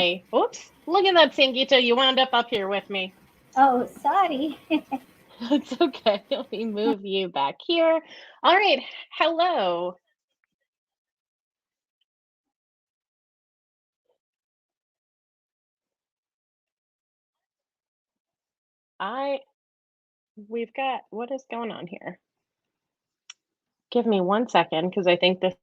Hey, oops, look at that, Sangeeta. You wound up here with me. Oh, sorry. It's okay. Let me move you back here. All right. Hello. I we've got what is going on here? Give me 1 second because I think this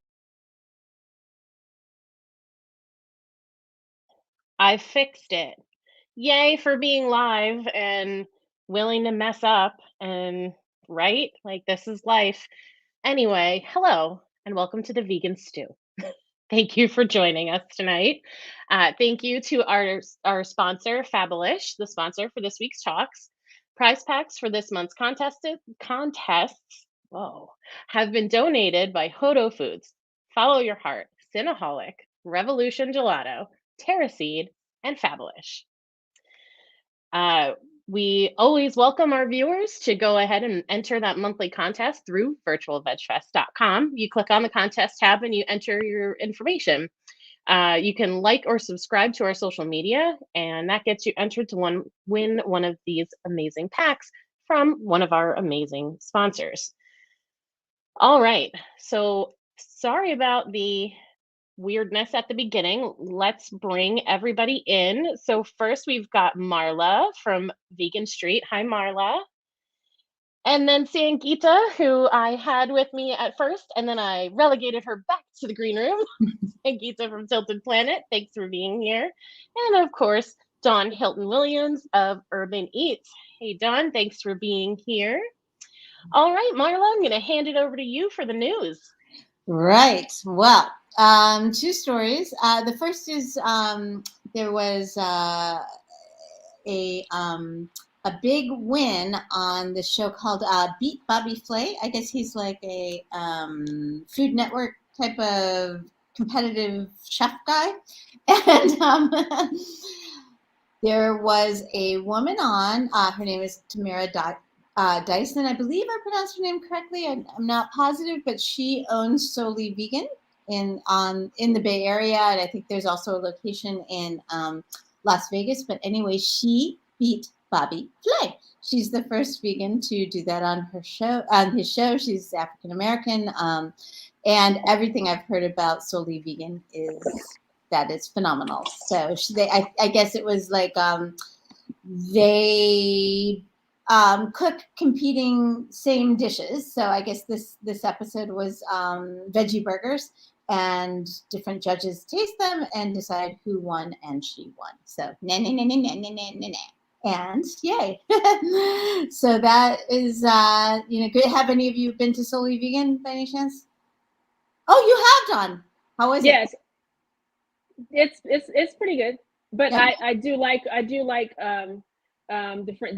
I fixed it. Yay for being live and willing to mess up and right? Like this is life. Anyway, hello and welcome to the Vegan Stew. Thank you for joining us tonight. Thank you to our sponsor, Fabulous, the sponsor for this week's talks. Prize packs for this month's contests whoa, have been donated by Hodo Foods, Follow Your Heart, Cinnaholic, Revolution Gelato, Terraseed, and Fabulous. We always welcome our viewers to go ahead and enter that monthly contest through virtualvegfest.com. You click on the contest tab and you enter your information. You can like or subscribe to our social media, and that gets you entered to win one of these amazing packs from one of our amazing sponsors. All right, so sorry about the weirdness at the beginning. Let's bring everybody in. So first we've got Marla from Vegan Street. Hi, Marla. And then Sangeeta, who I had with me at first, and then I relegated her back to the green room. Sangeeta from Tilted Planet, thanks for being here. And of course, Dawn Hilton Williams of Urban Eats. Hey, Dawn, thanks for being here. All right, Marla, I'm going to hand it over to you for the news. Right. Well, two stories. The first is there was a big win on the show called Beat Bobby Flay. I guess he's like a Food Network type of competitive chef guy. And there was a woman on, her name is Tamara Dyson. I believe I pronounced her name correctly. I'm not positive, but she owns Solely Vegan in the Bay Area, and I think there's also a location in Las Vegas. But anyway, she beat Bobby Flay. She's the first vegan to do that on his show. She's African American, and everything I've heard about Solely Vegan is that it's phenomenal. So I guess it was like they cook competing same dishes. So I guess this episode was veggie burgers, and different judges taste them and decide who won, and she won. So and yay. So that is good. Have any of you been to Solely Vegan by any chance? Oh, you have, Dawn. How was it? Yes, it's pretty good. But yeah. I do like the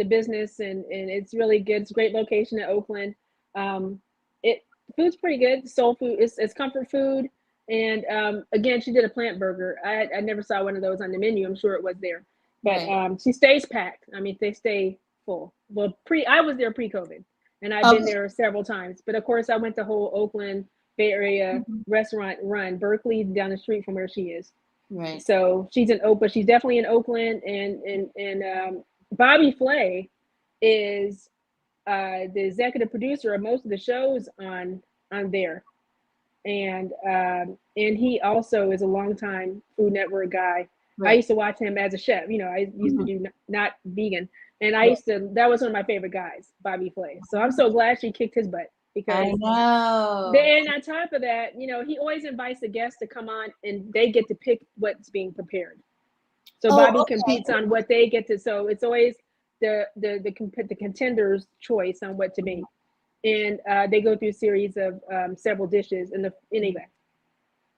business, and it's really good. It's a great location in Oakland. Food's pretty good. Soul food. It's comfort food. And again, she did a plant burger. I never saw one of those on the menu. I'm sure it was there, but right. She stays packed. I mean, they stay full. Well, I was there pre-COVID, and I've been there several times. But of course, I went the whole Oakland Bay Area restaurant run. Berkeley down the street from where she is. Right. So she's in Oakland. She's definitely in Oakland, and Bobby Flay is the executive producer of most of the shows on there, and he also is a longtime Food Network guy. Right. I used to watch him as a chef. I used to do not vegan, and that was one of my favorite guys, Bobby Flay. So I'm so glad she kicked his butt. Because I know. And on top of that, he always invites the guests to come on, and they get to pick what's being prepared. So Bobby competes on what they get to. So it's always the contender's choice on what to make, and they go through a series of several dishes. Anyway,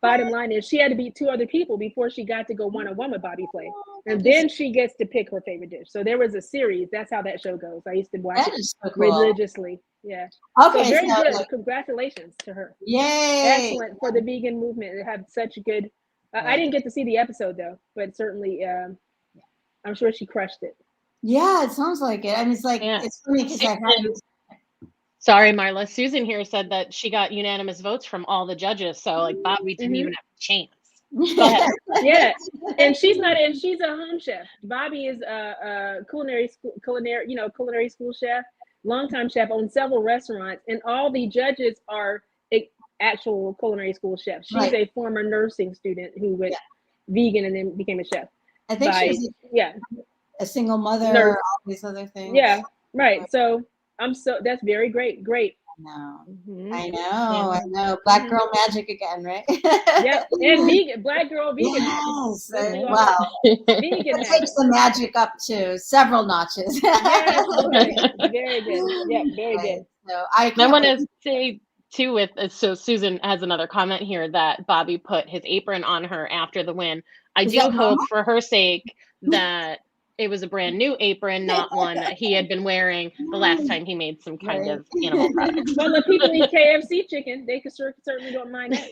bottom line is she had to beat 2 other people before she got to go one-on-one with Bobby Flay, and then she gets to pick her favorite dish. So there was a series. That's how that show goes. I used to watch it so religiously. Yeah. Okay. So very good. Congratulations to her. Yay! Excellent for the vegan movement. It had such a good. I didn't get to see the episode though, but certainly, I'm sure she crushed it. Yeah, it sounds like it. I mean, it's funny because I had. Sorry, Marla. Susan here said that she got unanimous votes from all the judges, so like Bobby didn't even have a chance. Go ahead. Yeah, and she's a home chef. Bobby is a culinary school chef, longtime chef, owns several restaurants, and all the judges are actual culinary school chefs. She's Right. a former nursing student who went vegan and then became a chef. I think she was Yeah, a single mother, Nurse. all these other things. Yeah, right. So that's very great. No. Mhm. I know, Yeah. I know. Black girl magic again, right? Yep, and vegan, black girl vegan. Yes. Let's do all Wow. Vegan It takes the magic up to several notches. Yes, right. Very good. Yeah, very Right. good. So I I want to say too with so Susan has another comment here that Bobby put his apron on her after the win. I Is do that hope for her sake that it was a brand new apron, not one that he had been wearing the last time he made some kind Right. of animal product. Well, if people eat KFC chicken, they could certainly don't mind that.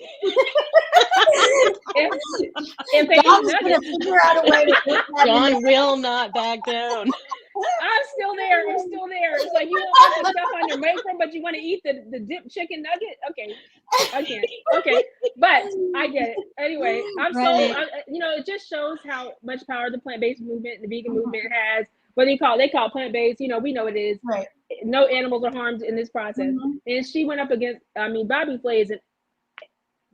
if they eat Don's gonna nuggets, figure out a way to get that in John will not back down. I'm still there. It's like you don't want the stuff on your micro, but you want to eat the dip chicken nugget. Okay, I can't. Okay, but I get it. Anyway, it just shows how much power the plant-based movement and the vegan movement has. What they call it plant-based. We know it is. Right. No animals are harmed in this process. And she went up against. Bobby Flay is a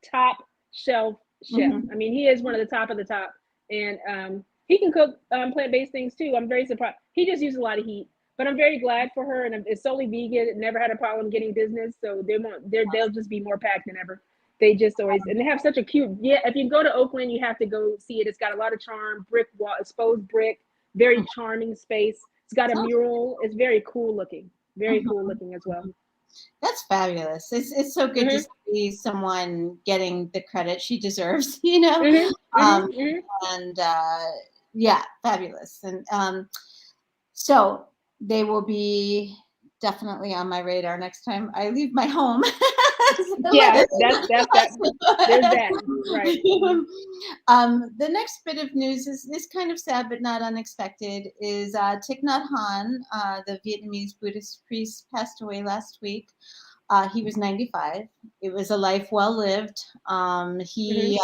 top shelf chef. He is one of the top of the top, and he can cook plant-based things too. I'm very surprised. He just uses a lot of heat, but I'm very glad for her. And it's solely vegan. Never had a problem getting business, so they'll just be more packed than ever. They just always, and they have such a cute. Yeah, if you go to Oakland, you have to go see it. It's got a lot of charm, brick wall, exposed brick, very charming space. It's got a mural. It's very cool looking. Very cool looking as well. That's fabulous. It's so good to see someone getting the credit she deserves, and yeah, fabulous. And so they will be definitely on my radar next time I leave my home. Yeah, that's there's that, right. The next bit of news is kind of sad but not unexpected. Is Thich Nhat Hanh, the Vietnamese Buddhist priest, passed away last week. He was 95. It was a life well lived. He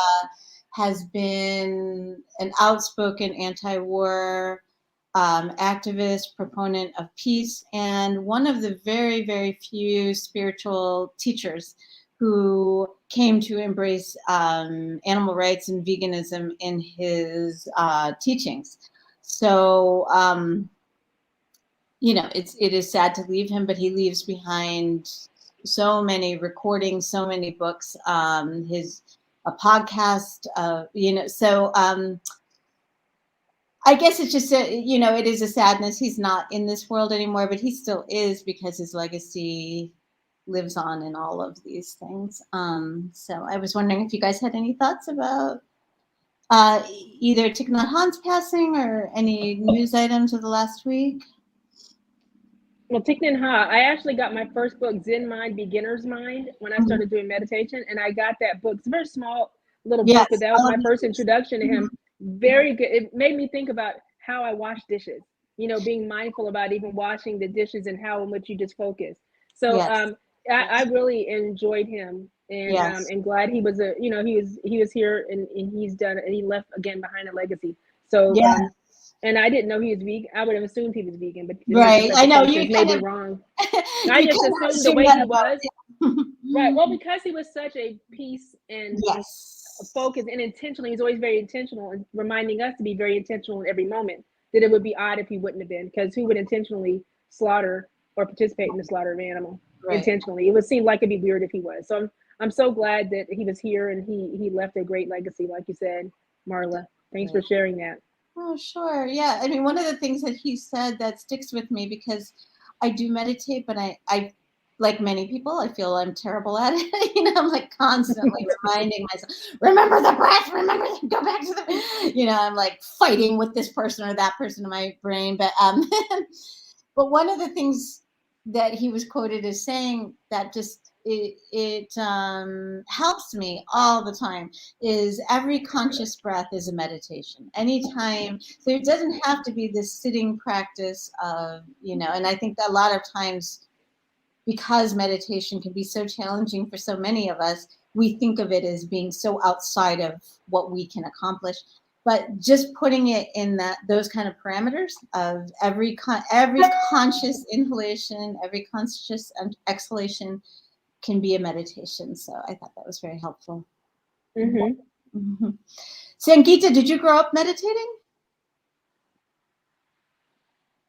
has been an outspoken anti-war activist, proponent of peace, and one of the very, very few spiritual teachers who came to embrace animal rights and veganism in his teachings. So, it is sad to leave him, but he leaves behind so many recordings, so many books, a podcast, so I guess it's just, it is a sadness. He's not in this world anymore, but he still is because his legacy lives on in all of these things. So I was wondering if you guys had any thoughts about either Thich Nhat Hanh's passing or any news items of the last week. Well, Thich Nhat Hanh, I actually got my first book, Zen Mind, Beginner's Mind, when I started doing meditation, and I got that book. It's a very small little book, but that was my first introduction to him. Very good. It made me think about how I wash dishes, being mindful about even washing the dishes and how in which you just focus. So I really enjoyed him, and and glad he was he was here and he's done, and he left again behind a legacy. So and I didn't know he was vegan. I would have assumed he was vegan, but right, I know you may be wrong. I just assumed the way he was. Right. Well, because he was such a peace and focus and intentional. He's always very intentional and reminding us to be very intentional in every moment. That it would be odd if he wouldn't have been, because who would intentionally slaughter or participate in the slaughter of an animal intentionally? It would seem like it'd be weird if he was. So I'm so glad that he was here and he left a great legacy, like you said, Marla. Thanks for sharing that. Oh, sure. Yeah. I mean, one of the things that he said that sticks with me, because I do meditate, but I like many people, I feel I'm terrible at it. I'm like constantly reminding myself, remember the breath, go back to the, I'm like fighting with this person or that person in my brain. But but one of the things that he was quoted as saying that just it helps me all the time is every conscious breath is a meditation. Anytime, so it doesn't have to be this sitting practice of, and I think that a lot of times, because meditation can be so challenging for so many of us, we think of it as being so outside of what we can accomplish. But just putting it in those kind of parameters of every conscious inhalation, every conscious exhalation can be a meditation. So I thought that was very helpful. Mm-hmm. Sangeeta, did you grow up meditating?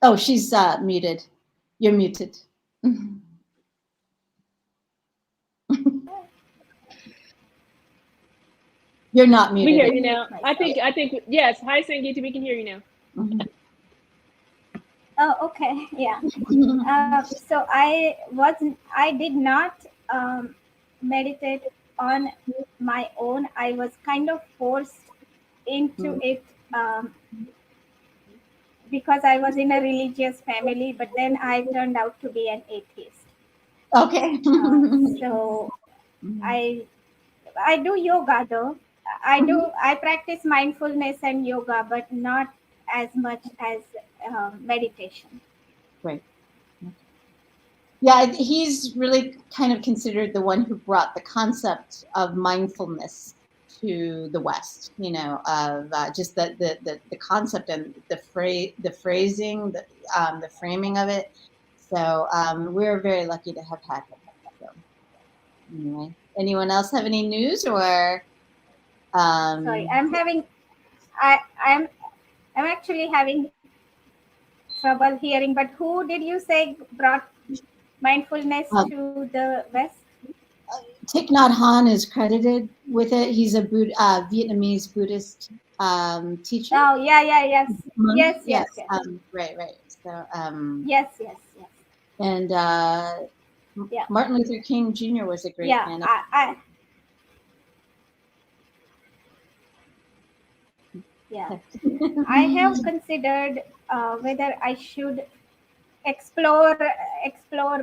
Oh, she's muted. You're muted. You're not muted. We hear you now. I think yes. Hi, Sangeeta. We can hear you now. Oh, okay. Yeah. So I did not meditate on my own. I was kind of forced into it because I was in a religious family, but then I turned out to be an atheist. Okay. So I do yoga though. I practice mindfulness and yoga, but not as much as meditation. Right. Yeah, he's really kind of considered the one who brought the concept of mindfulness to the West. You know, of just the concept and the phrasing, the framing of it. So we're very lucky to have had him. So, anyway, anyone else have any news or? Sorry, I'm actually having trouble hearing. But who did you say brought mindfulness to the West? Thich Nhat Hanh is credited with it. He's a Vietnamese Buddhist teacher. Oh, yes. Right. So yes. And Martin Luther King Jr. was a great man. I have considered whether I should explore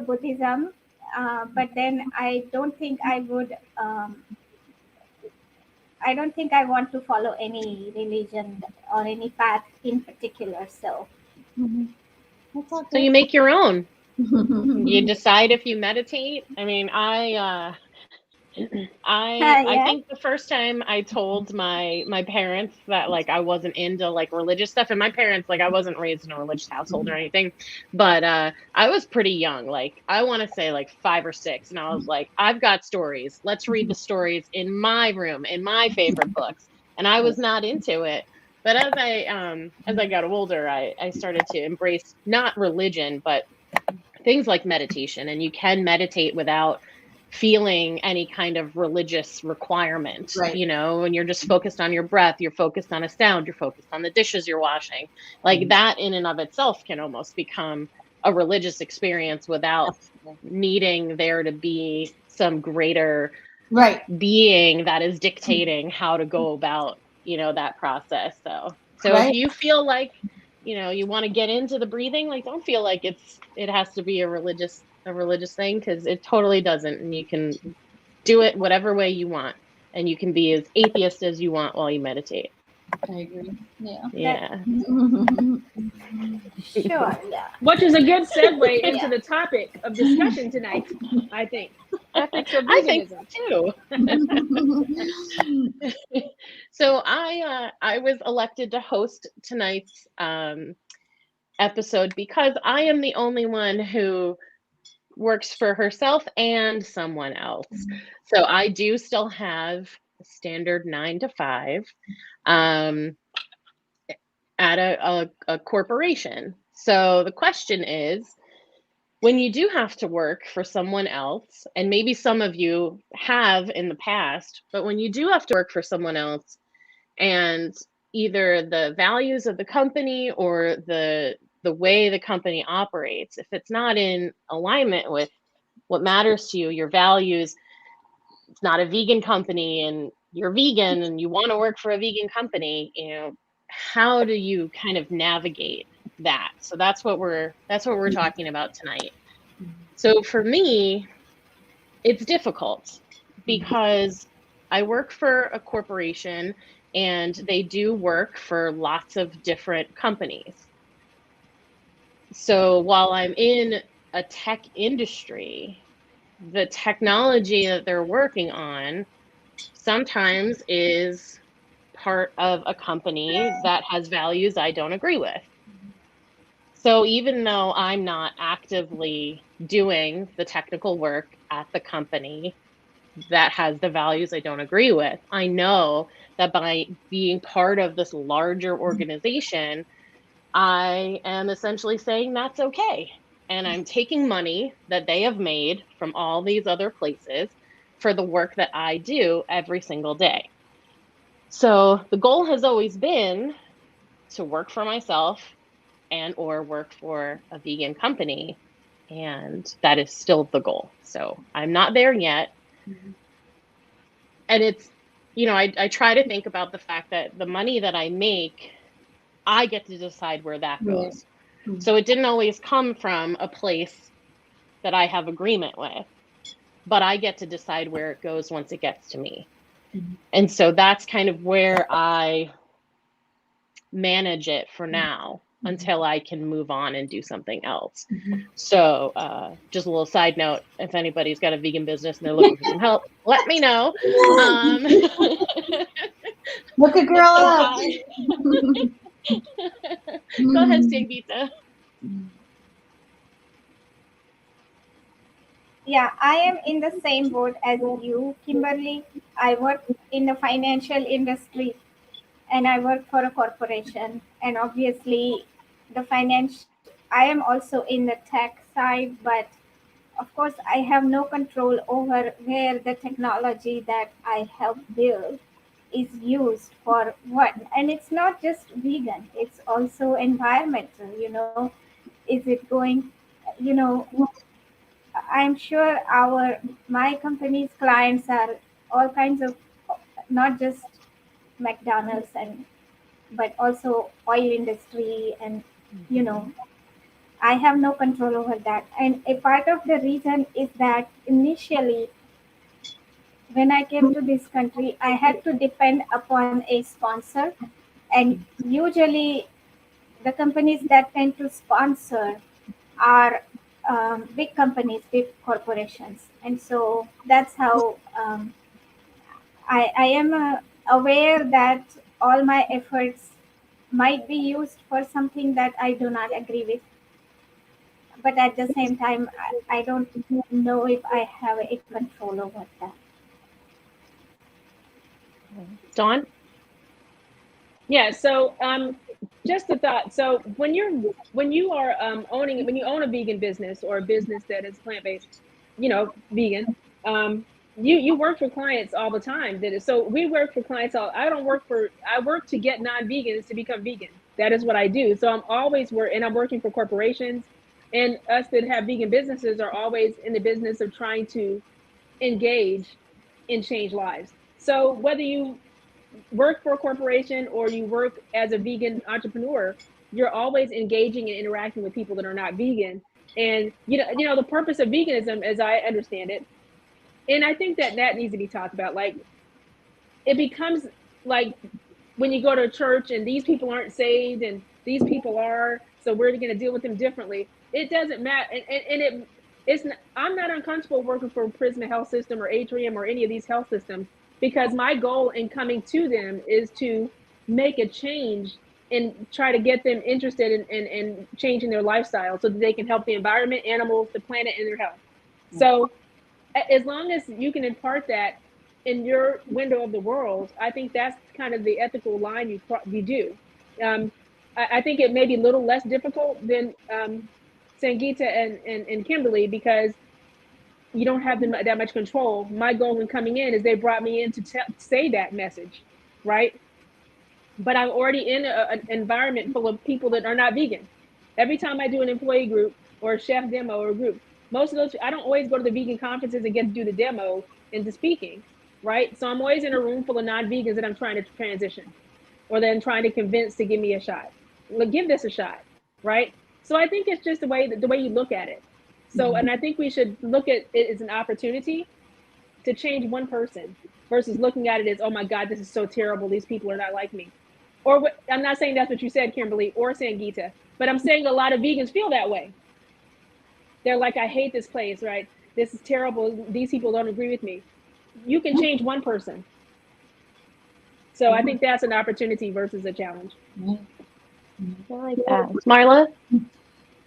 Buddhism, but then I don't think I would. I don't think I want to follow any religion or any path in particular. So, so you make your own. You decide if you meditate. I mean, I think the first time I told my parents that like I wasn't into like religious stuff, and my parents, like I wasn't raised in a religious household or anything, but I was pretty young, like I want to say like 5 or 6, and I was like, I've got stories. Let's read the stories in my room, in my favorite books. And I was not into it. But as I got older, I started to embrace not religion, but things like meditation, and you can meditate without feeling any kind of religious requirement, right. You know, when you're just focused on your breath, you're focused on a sound, you're focused on the dishes you're washing, like that in and of itself can almost become a religious experience without needing there to be some greater being that is dictating how to go about, you know, that process. So if you feel like, you know, you want to get into the breathing, like don't feel like it has to be a religious thing, because it totally doesn't, and you can do it whatever way you want, and you can be as atheist as you want while you meditate. I agree. Yeah. Sure. Yeah. Which is a good segue into the topic of discussion tonight. I think ethics of veganism too. So I was elected to host tonight's episode because I am the only one who works for herself and someone else. So I do still have a standard 9 to 5 at a corporation. So the question is, when you do have to work for someone else, and maybe some of you have in the past, but when you do have to work for someone else and either the values of the company or the way the company operates, if it's not in alignment with what matters to you, your values, it's not a vegan company and you're vegan and you want to work for a vegan company, you know, how do you kind of navigate that? So that's what we're talking about tonight. So for me, it's difficult because I work for a corporation and they do work for lots of different companies. So while I'm in a tech industry, the technology that they're working on sometimes is part of a company that has values I don't agree with. So even though I'm not actively doing the technical work at the company that has the values I don't agree with, I know that by being part of this larger organization, I am essentially saying that's okay. And I'm taking money that they have made from all these other places for the work that I do every single day. So the goal has always been to work for myself and or work for a vegan company, and that is still the goal. So I'm not there yet. And it's, I try to think about the fact that the money that I make, I get to decide where that goes. So it didn't always come from a place that I have agreement with, but I get to decide where it goes once it gets to me. And so that's kind of where I manage it for now until I can move on and do something else. So just a little side note, if anybody's got a vegan business and they're looking for some help, let me know. Look a girl up. Go ahead, Sangeeta. Yeah, I am in the same boat as you, Kimberly. I work in the financial industry and I work for a corporation. And obviously, I am also in the tech side, but of course, I have no control over where the technology that I help build is used for what. And it's not just vegan, it's also environmental, Is it going, you know, I'm sure my company's clients are all kinds of, not just McDonald's but also oil industry and I have no control over that. And a part of the reason is that initially when I came to this country, I had to depend upon a sponsor, and usually the companies that tend to sponsor are big companies, big corporations, and so that's how I am aware that all my efforts might be used for something that I do not agree with. But at the same time, I don't know if I have a control over that. Dawn? Yeah. So just a thought. So when you own a vegan business or a business that is plant-based, vegan, you work for clients all the time. So we work for clients. I work to get non-vegans to become vegan. That is what I do. So I'm always I'm working for corporations, and us that have vegan businesses are always in the business of trying to engage and change lives. So whether you work for a corporation or you work as a vegan entrepreneur, you're always engaging and interacting with people that are not vegan. And the purpose of veganism, as I understand it, and I think that needs to be talked about. Like, it becomes like when you go to a church and these people aren't saved and these people are, so we're going to deal with them differently. It doesn't matter, and I'm not uncomfortable working for Prisma Health System or Atrium or any of these health systems, because my goal in coming to them is to make a change and try to get them interested in changing their lifestyle so that they can help the environment, animals, the planet, and their health. So as long as you can impart that in your window of the world, I think that's kind of the ethical line you do. I think it may be a little less difficult than Sangeeta and Kimberly, because you don't have that much control. My goal in coming in is they brought me in to say that message, right? But I'm already in an environment full of people that are not vegan. Every time I do an employee group or a chef demo or a group, most of those, I don't always go to the vegan conferences and get to do the demo and the speaking, right? So I'm always in a room full of non-vegans that I'm trying to transition, or then trying to convince to give me a shot. Give this a shot, right? So I think it's just the way you look at it. So, and I think we should look at it as an opportunity to change one person versus looking at it as, oh my God, this is so terrible. These people are not like me. Or I'm not saying that's what you said, Kimberly or Sangeeta, but I'm saying a lot of vegans feel that way. they're like, I hate this place, right? This is terrible. These people don't agree with me. You can change one person. So I think that's an opportunity versus a challenge. I like that. Marla?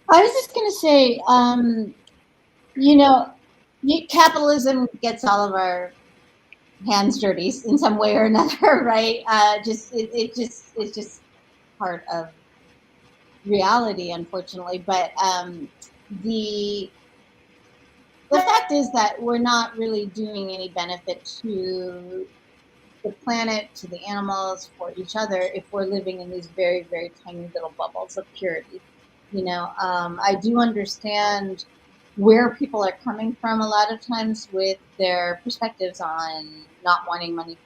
I was just going to say, capitalism gets all of our hands dirty in some way or another, right? It's just part of reality, unfortunately. But the fact is that we're not really doing any benefit to the planet, to the animals, for each other, if we're living in these very, very tiny little bubbles of purity. I do understand where people are coming from a lot of times with their perspectives on not wanting money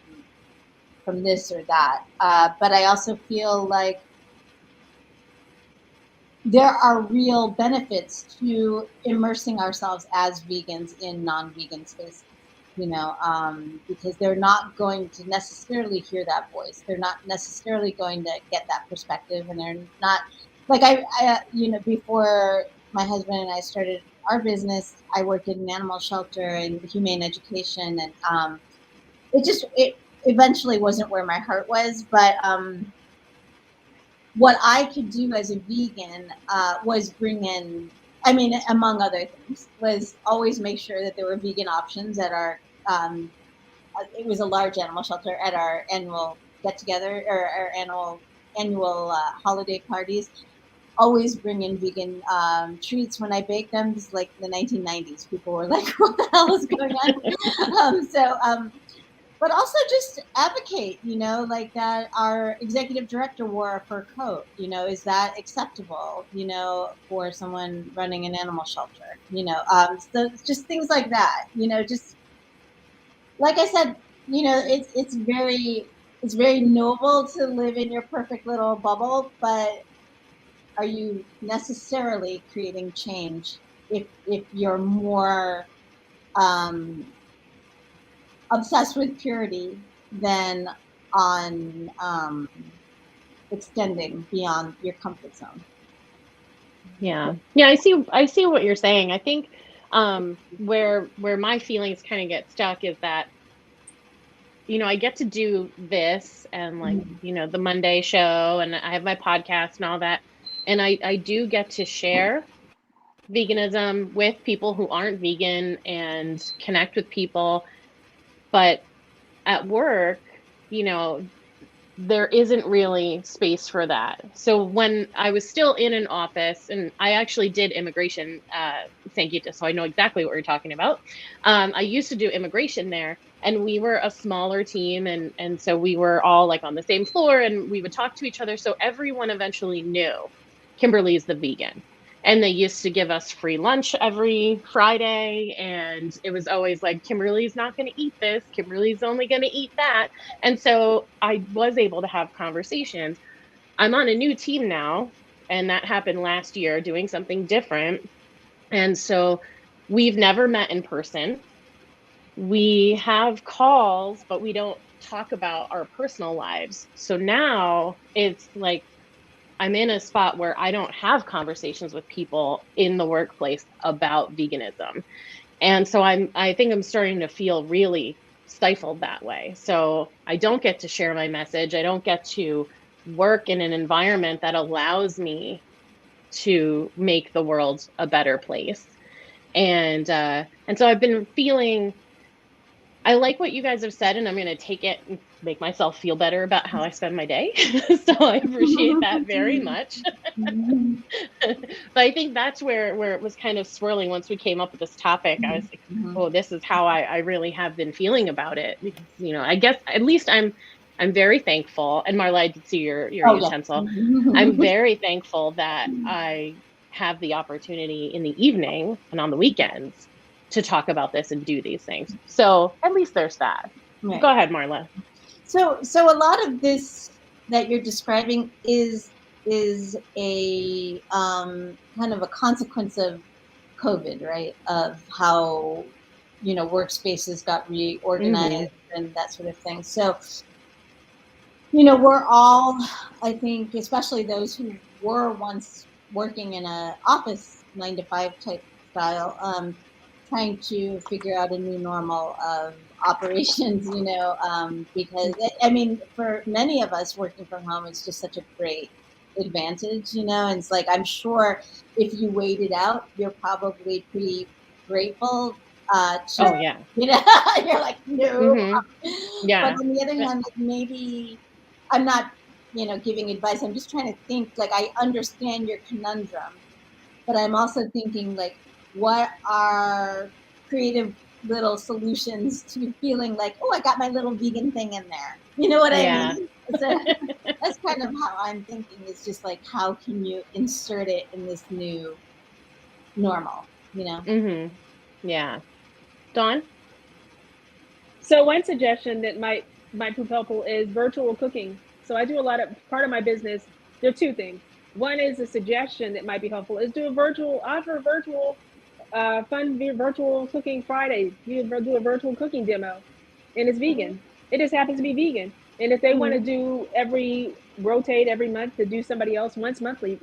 from this or that. But I also feel like there are real benefits to immersing ourselves as vegans in non-vegan spaces, because they're not going to necessarily hear that voice. They're not necessarily going to get that perspective, and they're not like before my husband and I started our business, I worked in an animal shelter and humane education, and it eventually wasn't where my heart was, but what I could do as a vegan was bring in, among other things, was always make sure that there were vegan options at our, it was a large animal shelter, at our annual get together or our annual holiday parties. Always bring in vegan treats when I bake them. This is like the 1990s. People were like, what the hell is going on? But also just advocate, like that our executive director wore a fur coat, is that acceptable, for someone running an animal shelter, so just things like that, just like I said, it's very noble to live in your perfect little bubble, but are you necessarily creating change if you're more obsessed with purity than on extending beyond your comfort zone? Yeah, I see what you're saying. I think where my feelings kind of get stuck is that I get to do this and the Monday show, and I have my podcast and all that, and I do get to share veganism with people who aren't vegan and connect with people. But at work, there isn't really space for that. So when I was still in an office, and I actually did immigration, Sangeeta, so I know exactly what you're talking about. I used to do immigration there, and we were a smaller team, and so we were all like on the same floor, and we would talk to each other. So everyone eventually knew Kimberly's the vegan. And they used to give us free lunch every Friday. And it was always like, Kimberly's not going to eat this. Kimberly's only going to eat that. And so I was able to have conversations. I'm on a new team now, and that happened last year, doing something different. And so we've never met in person. We have calls, but we don't talk about our personal lives. So now it's like, I'm in a spot where I don't have conversations with people in the workplace about veganism. And so I think I'm starting to feel really stifled that way. So I don't get to share my message. I don't get to work in an environment that allows me to make the world a better place. And so I've been feeling, I like what you guys have said, and I'm going to take it and make myself feel better about how I spend my day. So I appreciate that very much. But I think that's where it was kind of swirling once we came up with this topic. I was like, oh, this is how I really have been feeling about it. Because, I guess at least I'm very thankful. And Marla, I did see your utensil. I'm very thankful that I have the opportunity in the evening and on the weekends to talk about this and do these things. So at least there's that. Right. Go ahead, Marla. So a lot of this that you're describing is a kind of a consequence of COVID, right? Of how, workspaces got reorganized and that sort of thing. So, we're all, I think, especially those who were once working in a office 9 to 5 type lifestyle, trying to figure out a new normal of operations, because I mean, for many of us working from home, it's just such a great advantage, and it's like, I'm sure if you wait it out, you're probably pretty grateful to, Oh yeah. you're like, no. Hmm. But Yeah. on the other hand, like, maybe I'm not, giving advice. I'm just trying to think, like, I understand your conundrum, but I'm also thinking, like, what are creative little solutions to feeling like, oh, I got my little vegan thing in there. You know what I Yeah. mean? So that's kind of how I'm thinking, is just like, how can you insert it in this new normal, Hmm. Yeah. Dawn? So one suggestion that might prove helpful is virtual cooking. So I do a lot of part of my business. There are two things. One is a suggestion that might be helpful is offer virtual fun virtual cooking Friday. You do a virtual cooking demo, and it's vegan. It just happens to be vegan. And if they want to do rotate every month to do somebody else once monthly,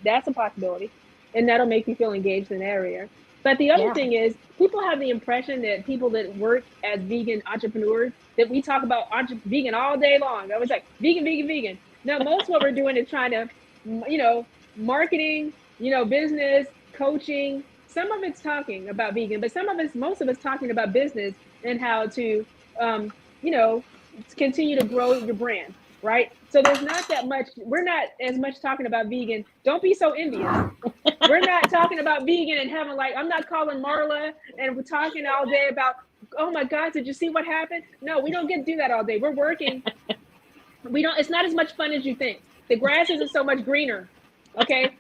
that's a possibility, and that'll make you feel engaged in the area. But the other Yeah. thing is, people have the impression that people that work as vegan entrepreneurs, that we talk about vegan all day long. I was like, vegan, vegan, vegan. No, most what we're doing is trying to, marketing, business, coaching. Some of it's talking about vegan, but most of us talking about business and how to, um, you know, continue to grow your brand, right? So there's not that much. We're not as much talking about vegan. Don't be so envious. We're not talking about vegan and having, like, I'm not calling Marla and we're talking all day about, oh my God, did you see what happened? No, we don't get to do that all day. We're working. It's not as much fun as you think. The grass isn't so much greener. Okay.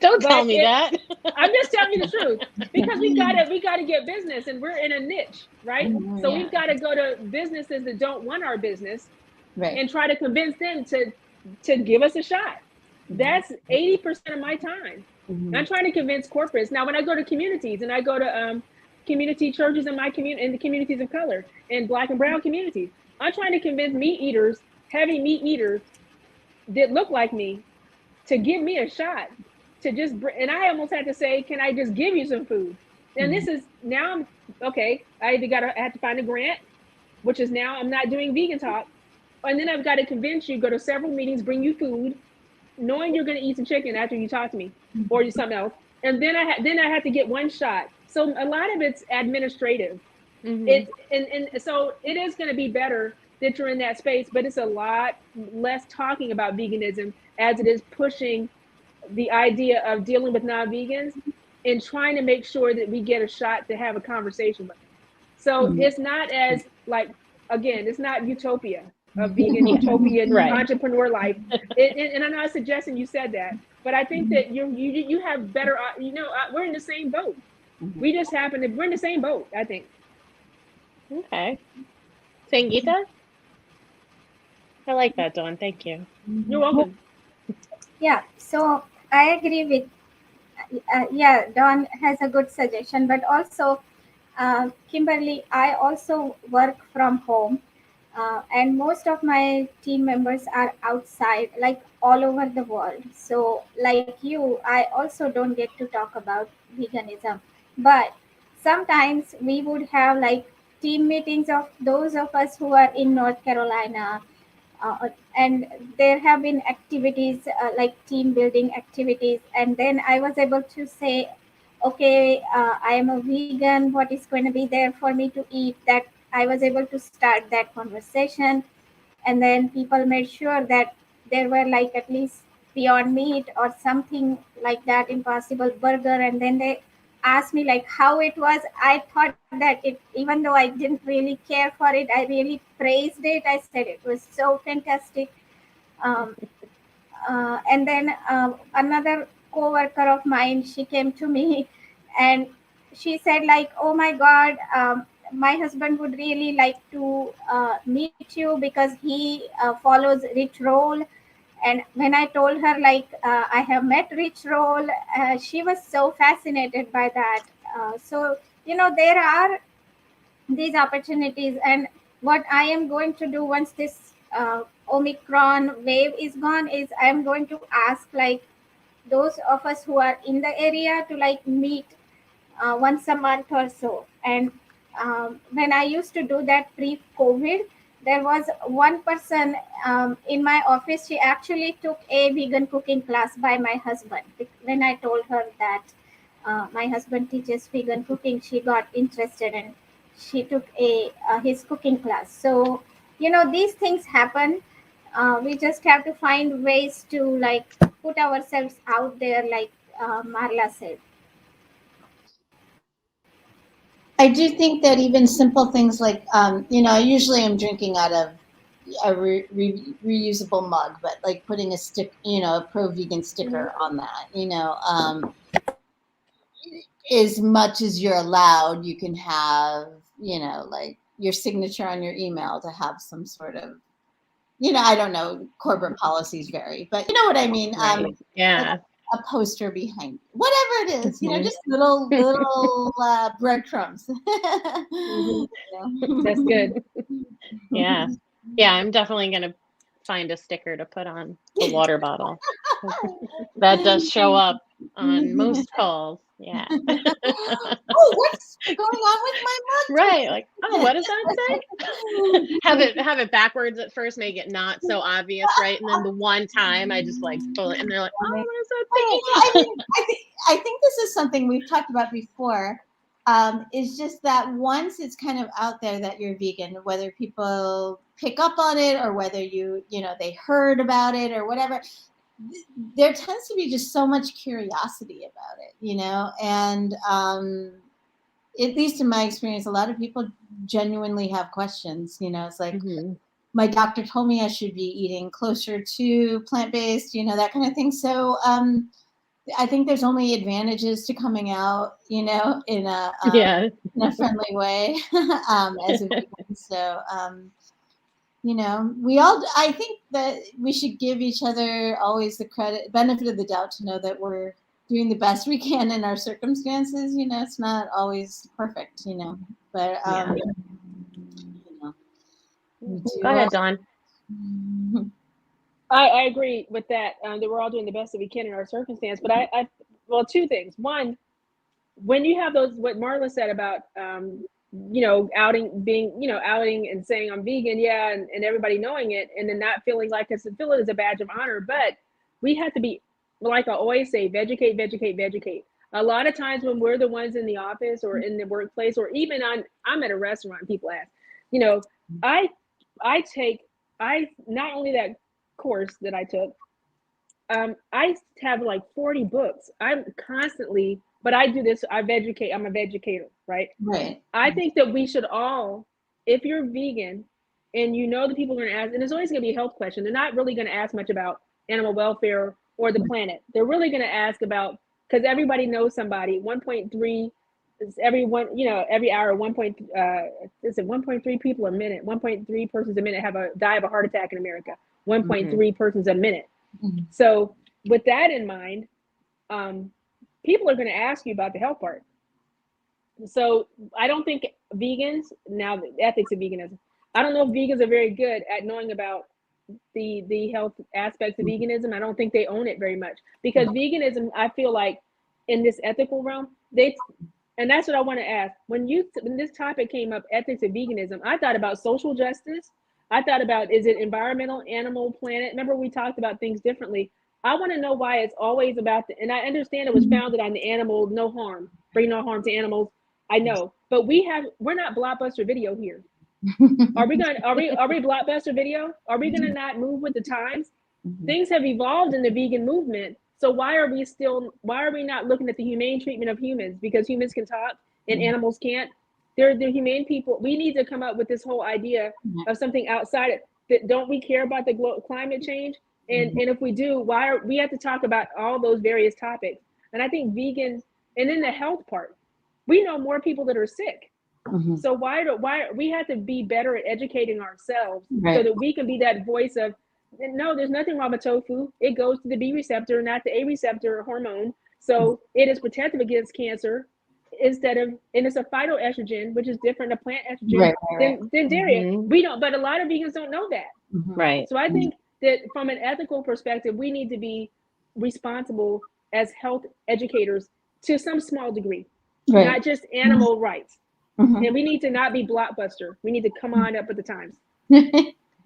Don't tell But me that. I'm just telling you the truth, because we gotta get business, and we're in a niche, right? So Yeah. we've got to go to businesses that don't want our business Right. and try to convince them to give us a shot. That's 80% of my time. I'm trying to convince corporates. Now, when I go to communities and I go to community churches in my community, in the communities of color and Black and brown communities, I'm trying to convince meat eaters, heavy meat eaters that look like me, to give me a shot, and I almost had to say, can I just give you some food? And this is now, I'm okay. I had to find a grant, which is now I'm not doing vegan talk. And then I've got to convince you, go to several meetings, bring you food, knowing you're going to eat some chicken after you talk to me or you something else. And then I had to get one shot. So a lot of it's administrative. Mhm. And so it is going to be better that you're in that space, but it's a lot less talking about veganism as it is pushing the idea of dealing with non-vegans and trying to make sure that we get a shot to have a conversation with them. So it's not as, like, again, it's not utopia, a vegan utopian Right. entrepreneur life. And I'm not suggesting you said that, but I think that you have better, we're in the same boat. We just we're in the same boat, I think. Okay. Sangeeta? I like that, Dawn. Thank you. You're welcome. Yeah, so I agree with, yeah, Don has a good suggestion, but also, Kimberly, I also work from home, and most of my team members are outside, like all over the world. So, like you, I also don't get to talk about veganism, but sometimes we would have like team meetings of those of us who are in North Carolina, and there have been activities, like team building activities, and then I was able to say, okay, I am a vegan, what is going to be there for me to eat? That I was able to start that conversation, and then people made sure that there were like at least Beyond Meat or something like that, Impossible Burger, and then they asked me like how it was. I thought that it, even though I didn't really care for it, I really praised it. I said it was so fantastic. um, and then another coworker of mine, she came to me and she said like, oh my God, my husband would really like to meet you because he follows Rich Roll. And when I told her like, I have met Rich Roll, she was so fascinated by that. So there are these opportunities, and what I am going to do once this Omicron wave is gone is I am going to ask like those of us who are in the area to like meet once a month or so. And when I used to do that pre-COVID, there was one person in my office. She actually took a vegan cooking class by my husband. When I told her that my husband teaches vegan cooking, she got interested and she took a his cooking class. So these things happen. We just have to find ways to like put ourselves out there, like Marla said. I do think that even simple things like, I usually am drinking out of a reusable mug, but like putting a pro-vegan sticker on that, as much as you're allowed, you can have, like your signature on your email to have some sort of, I don't know, corporate policies vary, but you know what I mean? Right. Yeah. Like a poster behind, whatever it is, just little breadcrumbs. That's good. Yeah. Yeah, I'm definitely going to find a sticker to put on the water bottle. That does show up on most calls. Yeah. Oh, what's going on with my mug? Right. Like, oh, what does that say? have it backwards at first, make it not so obvious, right? And then the one time I just like pull it and they're like, oh, what does that say? I think this is something we've talked about before. Is just that once it's kind of out there that you're vegan, whether people pick up on it or whether they heard about it or whatever, there tends to be just so much curiosity about it, and at least in my experience, a lot of people genuinely have questions. It's like, my doctor told me I should be eating closer to plant-based, that kind of thing. So I think there's only advantages to coming out, in a friendly way as a vegan. So, I think that we should give each other always the benefit of the doubt to know that we're doing the best we can in our circumstances. It's not always perfect, but, Go ahead, Dawn. I agree with that. That we're all doing the best that we can in our circumstance. But well, two things. One, when you have those, what Marla said about, outing and saying I'm vegan, and everybody knowing it, and then not feeling like feel it as a badge of honor. But we have to be, like I always say, vegetate. A lot of times when we're the ones in the office or in the workplace, or even I'm at a restaurant, people ask, I not only that course that I took, I have like 40 books. I'm constantly, but I do this, I'm a vegucator, right? Right. I think that we should all, if you're vegan and the people are going to ask, and it's always going to be a health question, they're not really going to ask much about animal welfare or the planet. They're really going to ask about, because everybody knows somebody, 1.3 every hour, 1.3 people a minute, 1.3 persons a minute die of a heart attack in America, 1.3 persons a minute. So with that in mind, people are going to ask you about the health part. So I don't think vegans, now the ethics of veganism, I don't know if vegans are very good at knowing about the health aspects of veganism. I don't think they own it very much, because veganism, I feel like in this ethical realm, and that's what I want to ask. When this topic came up, ethics of veganism, I thought about social justice. I thought about, is it environmental, animal, planet? Remember, we talked about things differently. I want to know why it's always about and I understand it was founded on the animal, no harm, bring no harm to animals. I know, but we're not Blockbuster Video here. Are we Blockbuster Video? Are we going to not move with the times? Things have evolved in the vegan movement. So why are we not looking at the humane treatment of humans? Because humans can talk and animals can't. They're humane people. We need to come up with this whole idea of something outside it. Don't we care about the climate change? And if we do, we have to talk about all those various topics? And I think vegans, and then the health part, we know more people that are sick. So why we have to be better at educating ourselves, so that we can be that voice of, no, there's nothing wrong with tofu. It goes to the B receptor, not the A receptor hormone. So it is protective against cancer and it's a phytoestrogen, which is different, a plant estrogen than dairy. We don't, but a lot of vegans don't know that. Right. So I think that from an ethical perspective, we need to be responsible as health educators to some small degree. not just animal rights. Mhm. And we need to not be Blockbuster. We need to come on up with the times.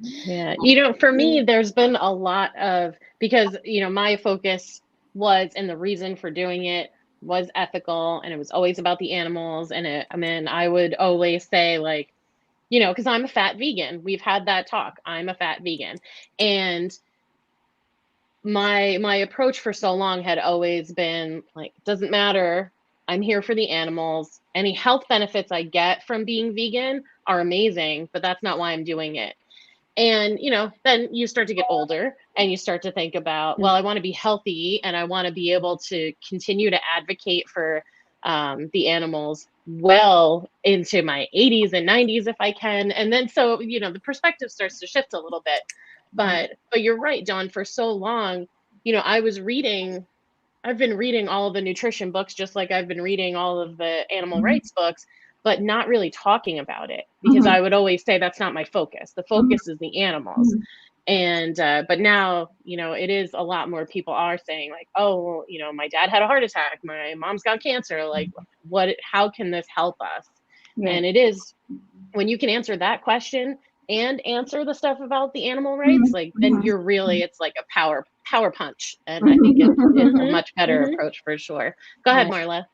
Yeah, for me, there's been a lot of, because, my focus was, and the reason for doing it was ethical, and it was always about the animals. And I would always say, like, because I'm a fat vegan. We've had that talk. I'm a fat vegan. And my approach for so long had always been like, doesn't matter. I'm here for the animals. Any health benefits I get from being vegan are amazing, but that's not why I'm doing it. And, then you start to get older and you start to think about, well, I want to be healthy and I want to be able to continue to advocate for the animals well into my 80s and 90s if I can. And then so, the perspective starts to shift a little bit. But you're right, Dawn, for so long, I've been reading all of the nutrition books, just like I've been reading all of the animal rights books, but not really talking about it, because I would always say that's not my focus. The focus is the animals. And but now, it is a lot more people are saying, like, oh, well, my dad had a heart attack, my mom's got cancer, like, how can this help us? Right. And it is, when you can answer that question and answer the stuff about the animal rights, like, then you're really, it's like a power punch. And I think it's a much better approach for sure. Go ahead, Marla.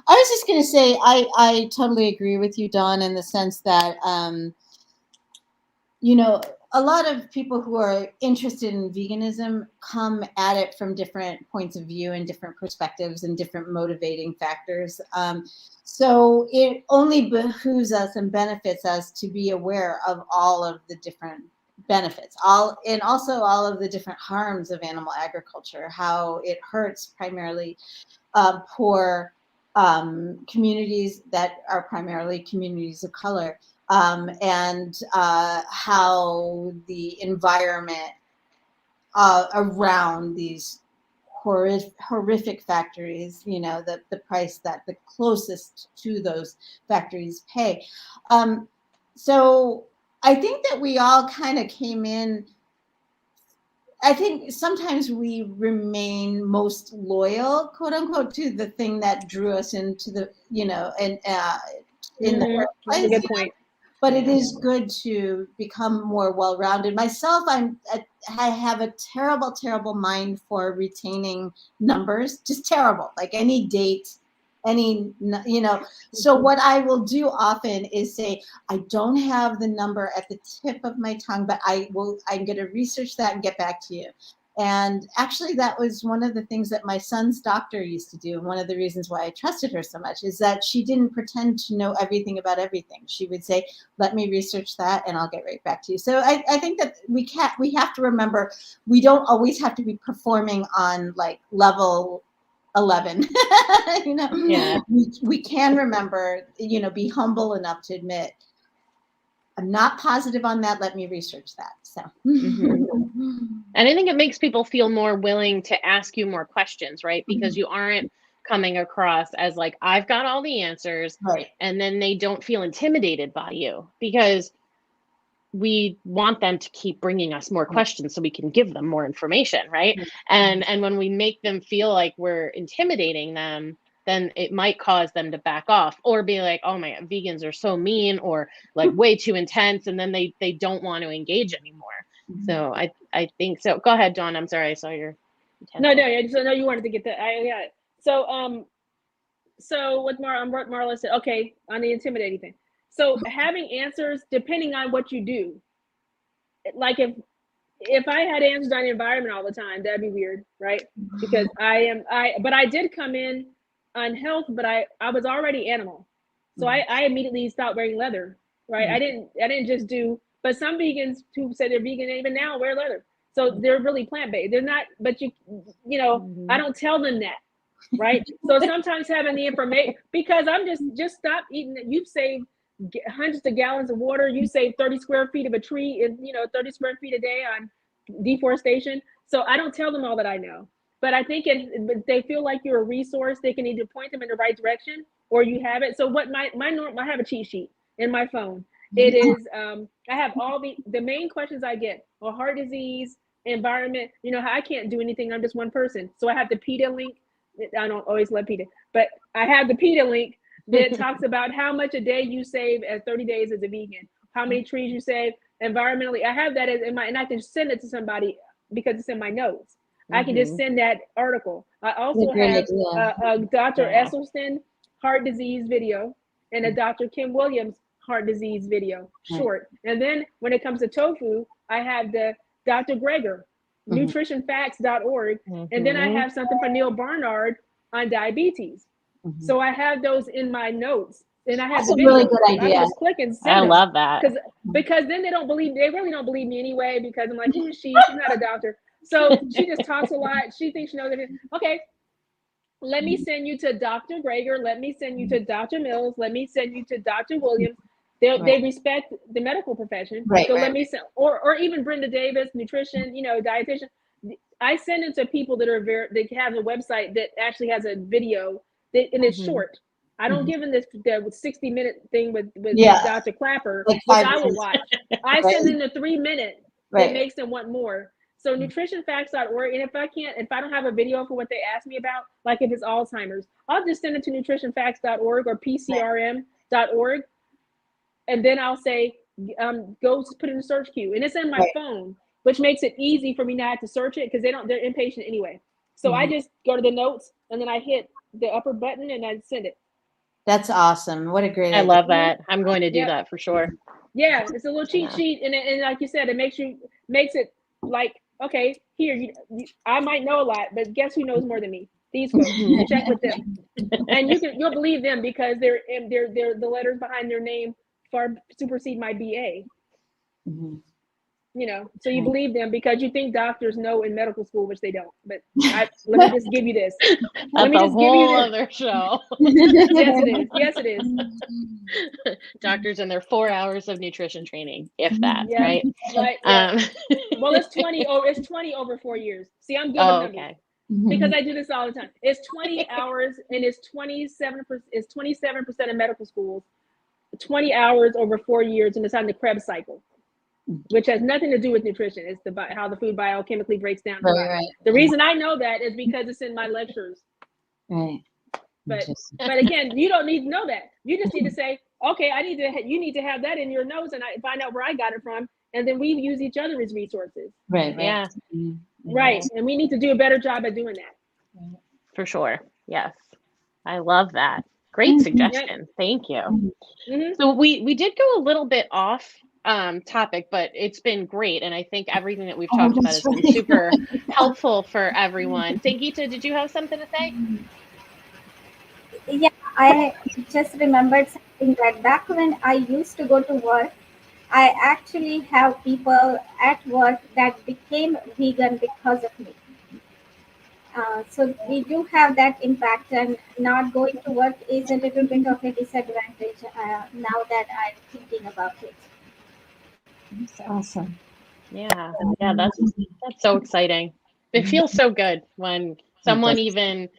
I was just going to say, I totally agree with you, Dawn, in the sense that, a lot of people who are interested in veganism come at it from different points of view and different perspectives and different motivating factors. So it only behooves us and benefits us to be aware of all of the different benefits, and also all of the different harms of animal agriculture, how it hurts primarily poor communities that are primarily communities of color, and how the environment around these horrific factories, the price that the closest to those factories pay. So I think that we all kind of came in. I think sometimes we remain most loyal, quote unquote, to the thing that drew us into the, in the first place. Good point. But it is good to become more well-rounded. Myself, I have a terrible, terrible mind for retaining numbers, just terrible, like any date, So what I will do often is say, I don't have the number at the tip of my tongue, but I'm going to research that and get back to you. And actually, that was one of the things that my son's doctor used to do. And one of the reasons why I trusted her so much is that she didn't pretend to know everything about everything. She would say, let me research that and I'll get right back to you. So I think that we have to remember, we don't always have to be performing on like level 11. Yeah. We can remember, be humble enough to admit, I'm not positive on that. Let me research that. So, and I think it makes people feel more willing to ask you more questions, right? Because you aren't coming across as like, I've got all the answers, right. And then they don't feel intimidated by you, because we want them to keep bringing us more questions so we can give them more information, right? And when we make them feel like we're intimidating them, then it might cause them to back off or be like, oh my God, vegans are so mean or like way too intense. And then they don't want to engage anymore. So I think so. Go ahead, Dawn. I'm sorry. I saw your. No, I just know you wanted to get that. Yeah. So what Marla said, okay, on the intimidating thing. So having answers, depending on what you do, like if I had answers on the environment all the time, that'd be weird, right? Because but I did come in on health, but I was already animal. So I immediately stopped wearing leather, right? I didn't just do, but some vegans who say they're vegan even now wear leather. So they're really plant-based. They're not, but I don't tell them that, right? So sometimes having the information, because I'm just stop eating it. You've saved hundreds of gallons of water. You save 30 square feet of a tree, and 30 square feet a day on deforestation. So I don't tell them all that I know, but I think they feel like you're a resource. They can either point them in the right direction or you have it. So what my norm, I have a cheat sheet in my phone. It is I have all the main questions I get are heart disease, environment. I can't do anything. I'm just one person. So I have the PETA link I don't always love PETA, but I have the PETA link that talks about how much a day you save as 30 days as a vegan, how many trees you save environmentally. I have that in my, and I can send it to somebody because it's in my notes. I can just send that article. I also have a Dr. Esselstyn heart disease video and a Dr. Kim Williams heart disease video, short. And then when it comes to tofu, I have the Dr. Greger, nutritionfacts.org. And then I have something from Neil Barnard on diabetes. So I have those in my notes. And I have That's a really good idea. I just click and send I them. love that. Because then they really don't believe me anyway, because I'm like, who is she? She's not a doctor. So she just talks a lot. She thinks she knows everything. Okay, let me send you to Dr. Greger. Let me send you to Dr. Mills. Let me send you to Dr. Williams. They respect the medical profession. So let me send, or even Brenda Davis, nutrition, dietitian. I send it to people that they have a website that actually has a video and it's short. I don't give them the 60-minute thing with Dr. Clapper, which I will watch. I send them the 3-minute that makes them want more. So nutritionfacts.org, and if I don't have a video for what they ask me about, like if it's Alzheimer's, I'll just send it to nutritionfacts.org or pcrm.org, and then I'll say, go put it in the search queue, and it's in my phone, which makes it easy for me not to search it because they're impatient anyway. So I just go to the notes and then I hit the upper button and I send it. That's awesome. What a great idea. I love that. I'm going to do that for sure. Yeah, it's a little cheat sheet, and like you said, it makes it like, okay, here, I might know a lot, but guess who knows more than me? These folks. Check with them, and you'll believe them because they're the letters behind their name far supersede my BA. So you believe them because you think doctors know in medical school, which they don't. But let me just give you this. That's a whole other show. Yes, it is. Doctors and their 4 hours of nutrition training, if that, right? Well, it's 20. It's 20 over 4 years. See, I'm good with numbers because I do this all the time. It's 20 hours, and it's 27%. It's 27% of medical schools. 20 hours over 4 years, and it's on the Krebs cycle, which has nothing to do with nutrition. It's how the food biochemically breaks down. The reason I know that is because it's in my lectures. But again, you don't need to know that. You just need to say, okay, you need to have that in your notes, and I find out where I got it from, and then we use each other as resources. Yeah. Right. And we need to do a better job at doing that. For sure. Yes. I love that. Great suggestion. Thank you. So we did go a little bit off topic, but it's been great, and I think everything that we've talked about has been super helpful for everyone. Sangeeta, did you have something to say? Yeah, I just remembered something that back when I used to go to work, I actually have people at work that became vegan because of me. So we do have that impact, and not going to work is a little bit of a disadvantage now that I'm thinking about it. That's awesome. Yeah, that's so exciting. It feels so good when someone even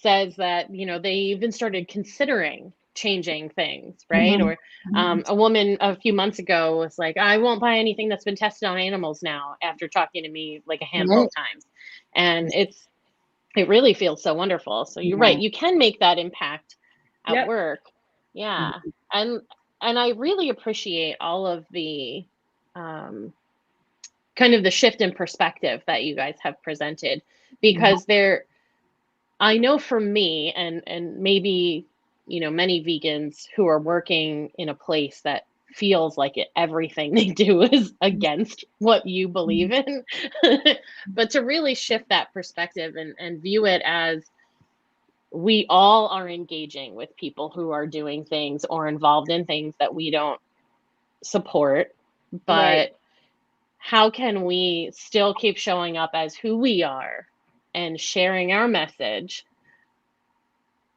says that, they even started considering changing things, right? Or a woman a few months ago was like, I won't buy anything that's been tested on animals now, after talking to me like a handful of times. And it really feels so wonderful. So you're right, you can make that impact at work. Yeah. And I really appreciate all of the kind of the shift in perspective that you guys have presented, because I know for me and maybe, many vegans who are working in a place that feels like everything they do is against what you believe in, but to really shift that perspective and view it as we all are engaging with people who are doing things or involved in things that we don't support, but how can we still keep showing up as who we are and sharing our message,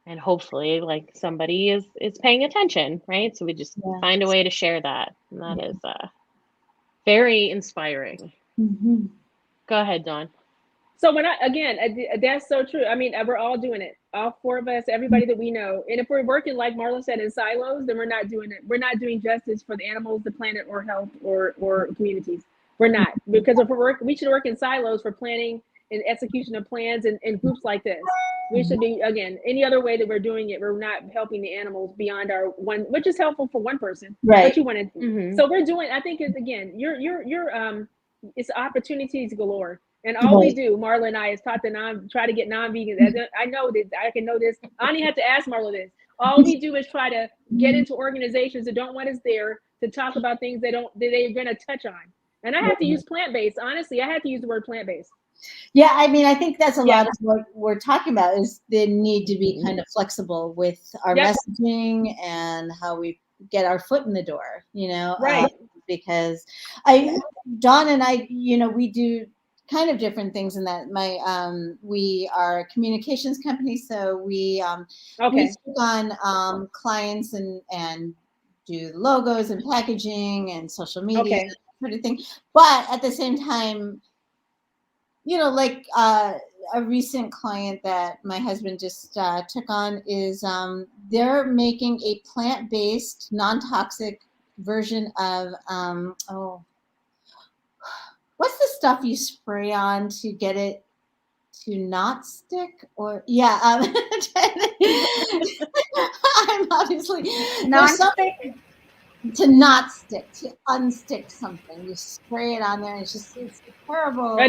and hopefully like somebody is paying attention, right? So we just find a way to share that, and that is very inspiring. Go ahead, Dawn. So that's so true. I mean, we're all doing it, all four of us, everybody that we know. And if we're working, like Marla said, in silos, then we're not doing it. We're not doing justice for the animals, the planet, or health, or communities. We're not, because if we should work in silos for planning and execution of plans and groups like this. We should be, again, any other way that we're doing it, we're not helping the animals beyond our one, which is helpful for one person. Right. But you want to, Mhm. so we're doing, I think it's, again, it's opportunities galore. And all we do, Marla and I, is try to get non-vegans. I know that I can know this. I only have to ask Marla this. All we do is try to get into organizations that don't want us there to talk about things they're going to touch on. And I have to use plant-based. Honestly, I have to use the word plant-based. Yeah, I mean, I think that's a lot of what we're talking about is the need to be Mhm. kind of flexible with our Yep. messaging and how we get our foot in the door, you know, Right. because Dawn and I, you know, we do kind of different things in that we are a communications company. So we Okay. take on clients and do logos and packaging and social media, Okay. sort of thing. But at the same time, you know, like a recent client that my husband just took on is they're making a plant-based, non-toxic version of what's the stuff you spray on to get it to not stick? Or I'm obviously there's something Non-stick. to not stick, to unstick something. You spray it on there, and it's terrible.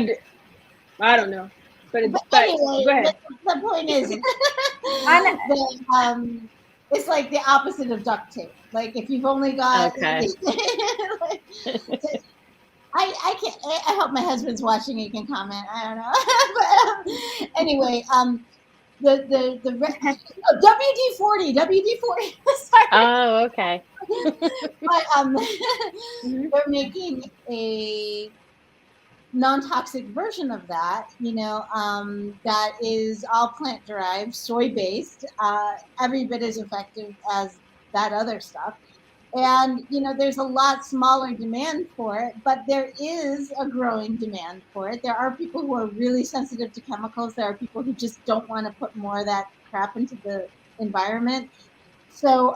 I don't know. But Anyway, go ahead. the point is, it's like the opposite of duct tape. Like if you've only got, Okay. I can't. I hope my husband's watching. He can comment. I don't know. But, anyway, the WD-40. Sorry. Oh, okay. But Mhm. they're making a non-toxic version of that, you know, that is all plant derived, soy based, every bit as effective as that other stuff. And, you know, there's a lot smaller demand for it, but there is a growing demand for it. There are people who are really sensitive to chemicals. There are people who just don't want to put more of that crap into the environment. So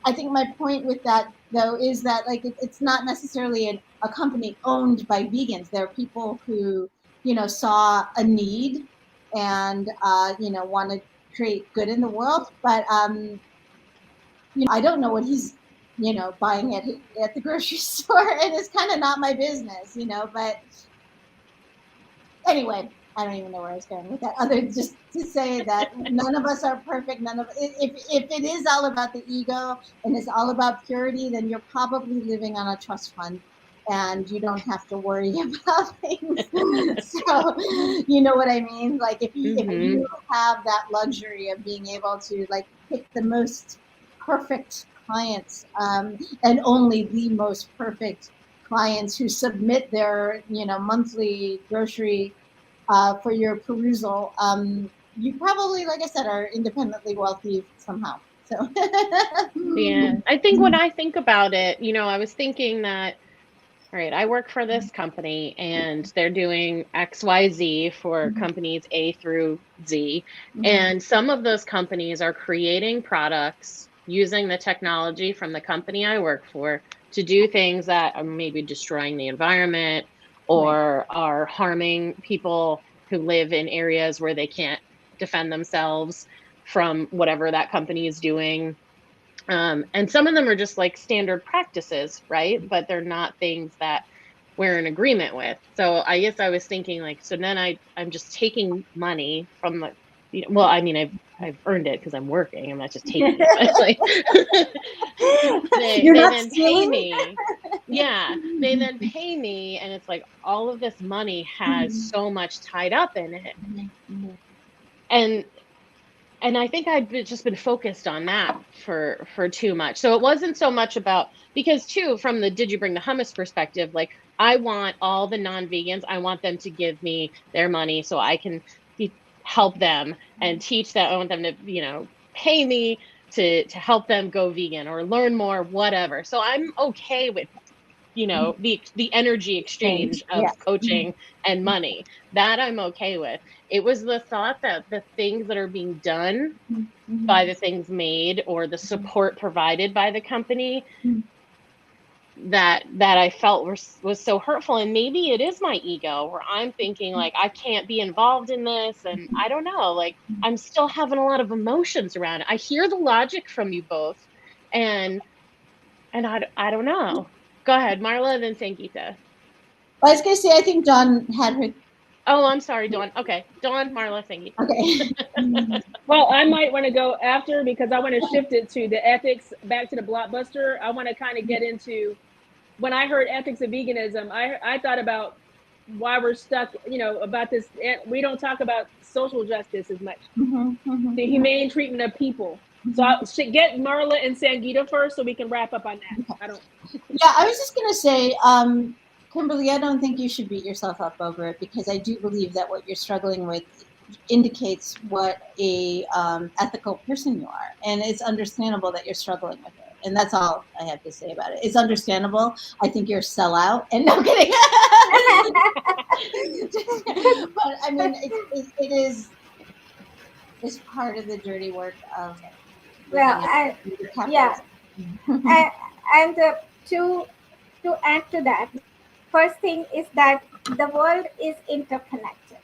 I think my point with that, though, is that like it's not necessarily a company owned by vegans. There are people who, you know, saw a need and, you know, want to create good in the world. But, you know, I don't know what he's, you know, buying at the grocery store, and it's kind of not my business, you know. But anyway, I don't even know where I was going with that, other than just to say that none of us are perfect. If it is all about the ego and it's all about purity, then you're probably living on a trust fund and you don't have to worry about things. So you know what I mean? Like if you have that luxury of being able to like pick the most perfect clients, and only the most perfect clients who submit their, you know, monthly grocery for your perusal, you probably, like I said, are independently wealthy somehow. So Yeah, I think when I think about it, you know, I was thinking that, all right, I work for this company and they're doing XYZ for companies A through Z. And some of those companies are creating products using the technology from the company I work for to do things that are maybe destroying the environment or are harming people who live in areas where they can't defend themselves from whatever that company is doing. And some of them are just like standard practices, right? But they're not things that we're in agreement with. So I guess I was thinking like, so then I'm just taking money from the, you know, well, I mean, I've earned it because I'm working. I'm not just taking it. But like, they then pay me. Yeah, they then pay me, and it's like all of this money has so much tied up in it, and I think I'd just been focused on that for too much. So it wasn't so much about, because too, from the Did You Bring the Hummus perspective, like I want all the non-vegans, I want them to give me their money so I can help them and teach that. I want them to, you know, pay me to help them go vegan or learn more, whatever. So I'm okay with, you know, the energy exchange of coaching and money, that I'm okay with. It was the thought that the things that are being done by the things made or the support provided by the company that I felt was so hurtful. And maybe it is my ego where I'm thinking like I can't be involved in this, and I don't know, like I'm still having a lot of emotions around it. I hear the logic from you both, and I don't know. Go ahead, Marla, then Sangeeta. I was going to say, I think Dawn had her. Oh, I'm sorry, Dawn. Okay, Dawn, Marla, Sangeeta. Okay. Well, I might want to go after, because I want to shift it to the ethics, back to the blockbuster. I want to kind of get into, when I heard ethics of veganism, I thought about why we're stuck, about this. We don't talk about social justice as much, the humane treatment of people. So I should get Marla and Sangeeta first so we can wrap up on that. Yeah, I was just going to say, Kimberly, I don't think you should beat yourself up over it, because I do believe that what you're struggling with indicates what a ethical person you are, and it's understandable that you're struggling with it. And that's all I have to say about it. It's understandable. I think you're a sellout, and no kidding. But I mean, it is. It's part of the dirty work of. Well, yeah, and to add to that, first thing is that the world is interconnected.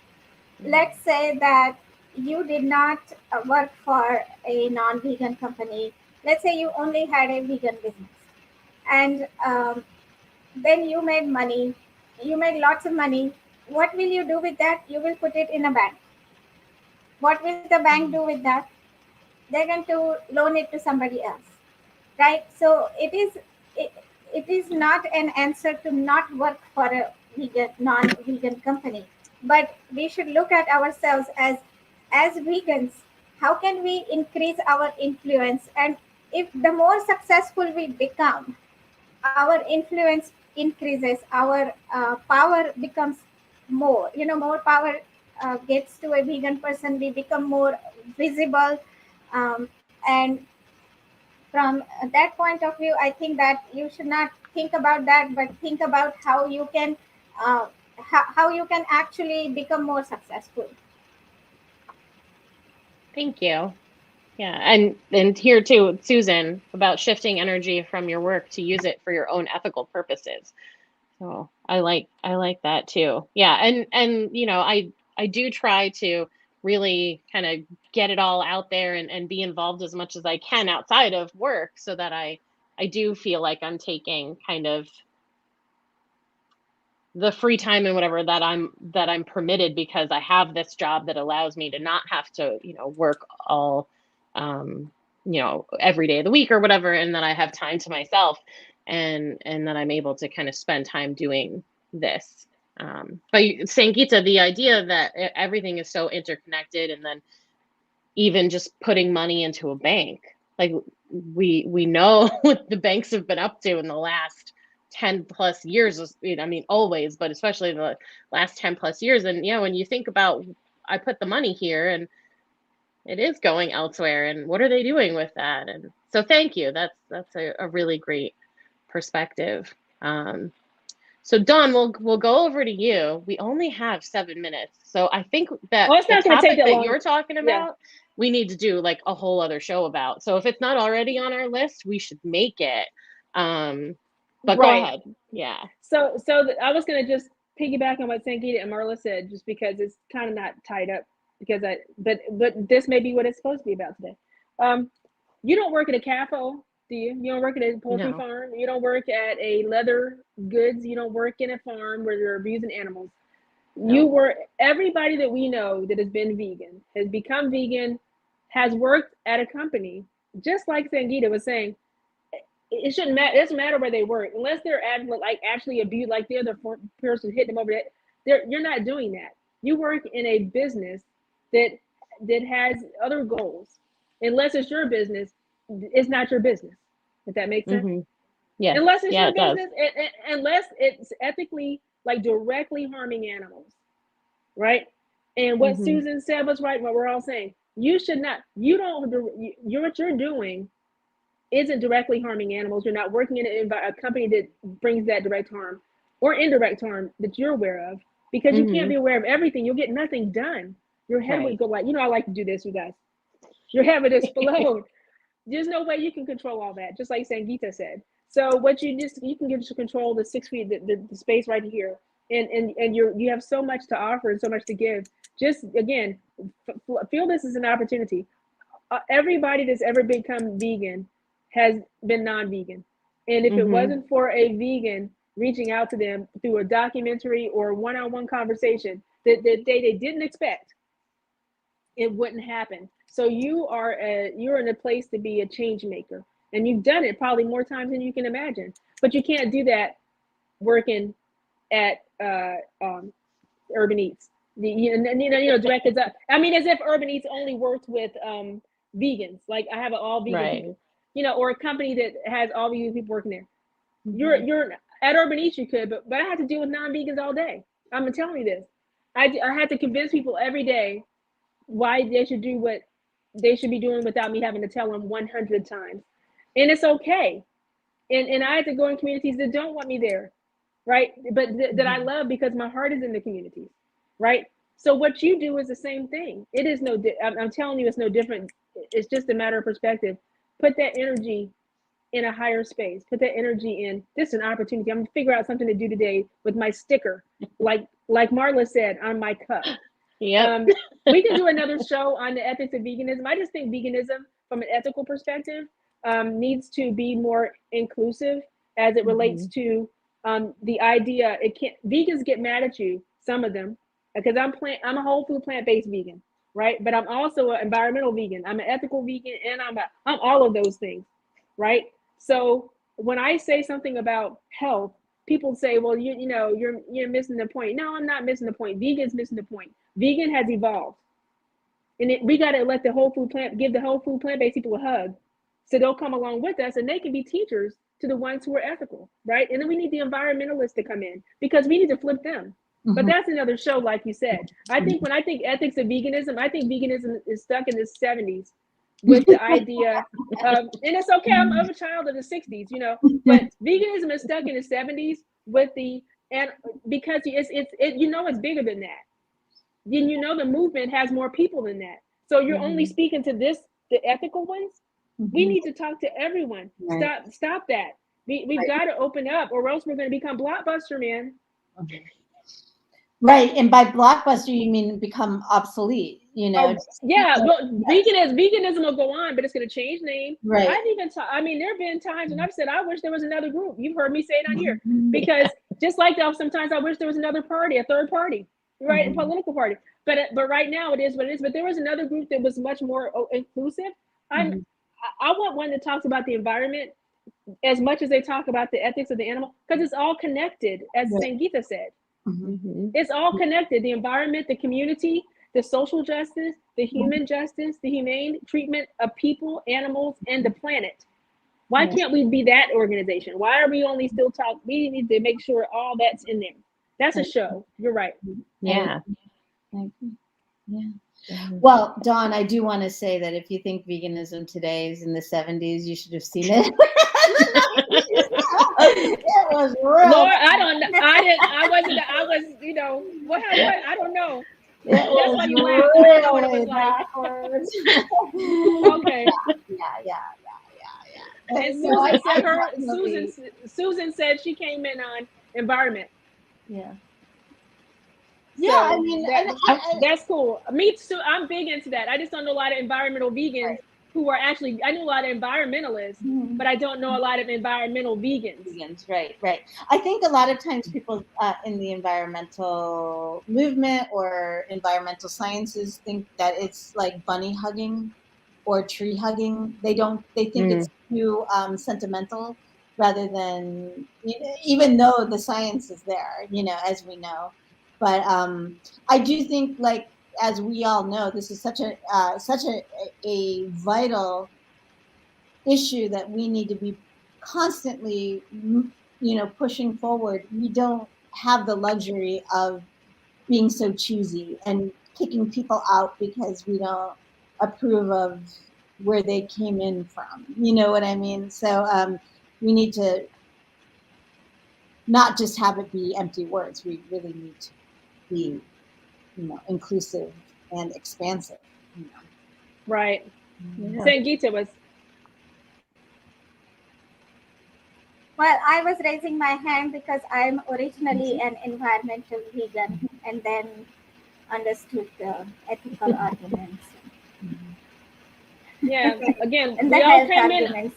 Let's say that you did not work for a non-vegan company. Let's say you only had a vegan business, and then you made money. You made lots of money. What will you do with that? You will put it in a bank. What will the bank do with that? They're going to loan it to somebody else, right? So it is not an answer to not work for a non-vegan company, but we should look at ourselves as vegans. How can we increase our influence? And if the more successful we become, our influence increases, our power becomes more. More power gets to a vegan person. We become more visible, and from that point of view, I think that you should not think about that, but think about how you can how you can actually become more successful. Thank you. Yeah, and here too, Susan, about shifting energy from your work to use it for your own ethical purposes. So I like that too. Yeah, and I do try to really kind of get it all out there and be involved as much as I can outside of work, so that I do feel like I'm taking kind of the free time and whatever that I'm permitted, because I have this job that allows me to not have to, work all every day of the week or whatever, and that I have time to myself, and that I'm able to kind of spend time doing this. But Sangeeta, the idea that everything is so interconnected, and then even just putting money into a bank, like we know what the banks have been up to in the last 10 plus years. I mean, always, but especially the last 10 plus years. And when you think about, I put the money here and it is going elsewhere, and what are they doing with that? And so thank you. That's a really great perspective. So Dawn, we'll go over to you. We only have 7 minutes, so I think that it's not the going to take topic that that long. you're talking about, we need to do like a whole other show about. So if it's not already on our list, we should make it. But go ahead. Yeah. So I was going to just piggyback on what Sangeeta and Marla said, just because it's kind of not tied up, because but this may be what it's supposed to be about today. You don't work at a CAFO, do you? You don't work at a poultry farm. You don't work at a leather goods. You don't work in a farm where they're abusing animals. No. You work. Everybody that we know that has been vegan, has become vegan, has worked at a company, just like Sangeeta was saying. It shouldn't matter. It doesn't matter where they work, unless they're actually abused, like the other person hitting them over there. You're not doing that. You work in a business that has other goals. Unless it's your business, it's not your business. If that makes sense. Mm-hmm. Yeah. Unless it's your business, unless it's ethically, like, directly harming animals, right? And what Susan said was right. What we're all saying, you should not. What you're doing isn't directly harming animals. You're not working in a company that brings that direct harm or indirect harm that you're aware of, because you can't be aware of everything. You'll get nothing done. Your head would go like, I like to do this, you guys. Your head would explode. There's no way you can control all that, just like Sangeeta said. So what you can get to control the 6 feet, the space right here, and you have so much to offer and so much to give. Just again, feel this as an opportunity. Everybody that's ever become vegan has been non-vegan, and if it wasn't for a vegan reaching out to them through a documentary or one-on-one conversation that they didn't expect, it wouldn't happen. So you're in a place to be a change maker, and you've done it probably more times than you can imagine. But you can't do that working at Urban Eats. Directed up. I mean, as if Urban Eats only worked with vegans. Like I have an all vegan people, or a company that has all vegan people working there. You're at Urban Eats, you could, but I had to deal with non-vegans all day. I'm telling you this. I had to convince people every day why they should do what they should be doing without me having to tell them 100 times. And it's okay. And I had to go in communities that don't want me there, right? But that I love because my heart is in the communities, right? So what you do is the same thing. It is I'm telling you, it's no different. It's just a matter of perspective. Put that energy in a higher space. Put that energy in. This is an opportunity. I'm gonna figure out something to do today with my sticker, like Marla said, on my cup. Yeah. We can do another show on the ethics of veganism. I just think veganism from an ethical perspective needs to be more inclusive as it relates to the idea. Vegans get mad at you, some of them, because I'm a whole food plant-based vegan, right? But I'm also an environmental vegan. I'm an ethical vegan, and I'm all of those things, right? So when I say something about health, people say, well, you're missing the point. No, I'm not missing the point. Vegan's missing the point. Vegan has evolved, and we got to let give the whole food plant-based people a hug, so they'll come along with us, and they can be teachers to the ones who are ethical, right? And then we need the environmentalists to come in because we need to flip them. But that's another show, like you said. I think when I think ethics of veganism, I think veganism is stuck in the 70s with the idea of, and it's okay, I'm a child of the 60s, but veganism is stuck in the 70s with because it's bigger than that. Then the movement has more people than that. So you're only speaking to the ethical ones. We need to talk to everyone. Right. Stop that. We've got to open up, or else we're going to become Blockbuster, man. Right, and by Blockbuster you mean become obsolete, Well, veganism will go on, but it's going to change name. Right. There have been times when I've said I wish there was another group. You've heard me say it on here, because just like that, sometimes I wish there was another party, a third party, right, a political party. But right now it is what it is. But there was another group that was much more inclusive. I want one that talks about the environment as much as they talk about the ethics of the animal, because it's all connected, as Sangeeta said. It's all connected: the environment, the community, the social justice, the human justice, the humane treatment of people, animals, and the planet. Why can't we be that organization? Why are we only still talking? We need to make sure all that's in there. That's a show. You're right. Yeah. Well, Dawn, I do want to say that if you think veganism today is in the 70s, you should have seen it. It was real. Lord, I don't know. I was, what happened? I don't know. That's why you laughed. I don't know what it was like. Okay. Yeah. And Susan said she came in on environment. Yeah. Yeah, so that's cool. Me too. I'm big into that. I just don't know a lot of environmental vegans who are actually. I know a lot of environmentalists, but I don't know a lot of environmental vegans. Right. I think a lot of times people in the environmental movement or environmental sciences think that it's like bunny hugging or tree hugging. They think it's too sentimental, rather than, even though the science is there, as we know. But I do think, like, as we all know, this is such a vital issue that we need to be constantly, pushing forward. We don't have the luxury of being so choosy and kicking people out because we don't approve of where they came in from. You know what I mean? So we need to not just have it be empty words. We really need to be, inclusive and expansive. Right. Yeah. Sangeeta was. Well, I was raising my hand because I'm originally an environmental vegan and then understood the ethical arguments Yeah. Again, and the we all health came in. arguments.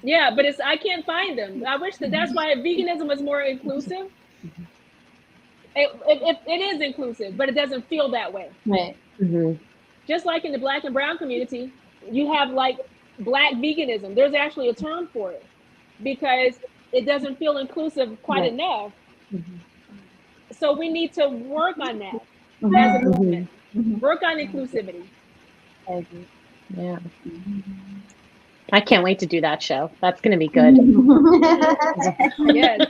Yeah, but I can't find them. I wish that's why veganism was more inclusive. It is inclusive, but it doesn't feel that way. Right. Just like in the Black and brown community, you have like Black veganism. There's actually a term for it because it doesn't feel inclusive quite Right. enough. So we need to work on that as a movement. Work on inclusivity. I agree. Yeah. I can't wait to do that show. That's going to be good. Yes.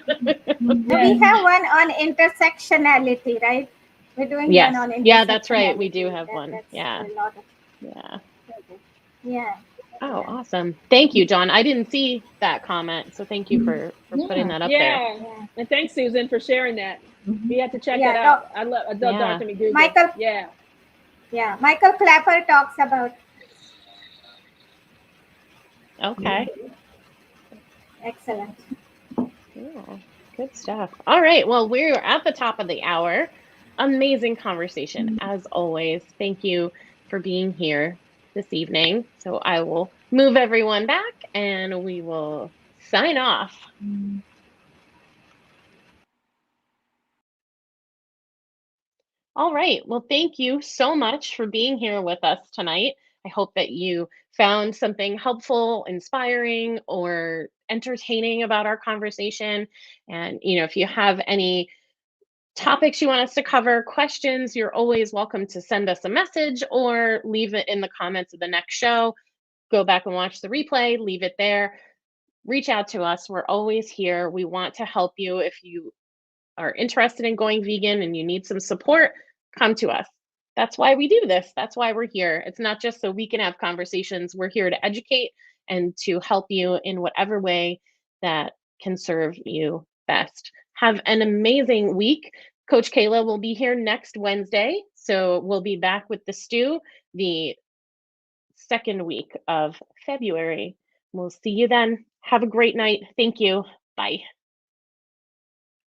We have one on intersectionality, right? We're doing Yes. one on Yeah, that's right. We do intersectionality. have one. That's Yeah. a lot of, Yeah. yeah. Oh, awesome. Thank you, John. I didn't see that comment. So thank you for putting that up there. Yeah. And thanks, Susan, for sharing that. We have to check Yeah, that out. I love Yeah. Dr. McDougall. Michael- Yeah. Yeah, Michael Clapper talks about. Okay. Excellent. Yeah, good stuff. All right. Well, we're at the top of the hour. Amazing conversation, as always. Thank you for being here this evening. So I will move everyone back and we will sign off. All right. Well, thank you so much for being here with us tonight. I hope that you found something helpful, inspiring, or entertaining about our conversation. And, if you have any topics you want us to cover, questions, you're always welcome to send us a message or leave it in the comments of the next show. Go back and watch the replay, leave it there. Reach out to us. We're always here. We want to help you. If you are interested in going vegan and you need some support, come to us. That's why we do this. That's why we're here. It's not just so we can have conversations. We're here to educate and to help you in whatever way that can serve you best. Have an amazing week. Coach Kayla will be here next Wednesday. So we'll be back with the stew the second week of February. We'll see you then. Have a great night. Thank you. Bye.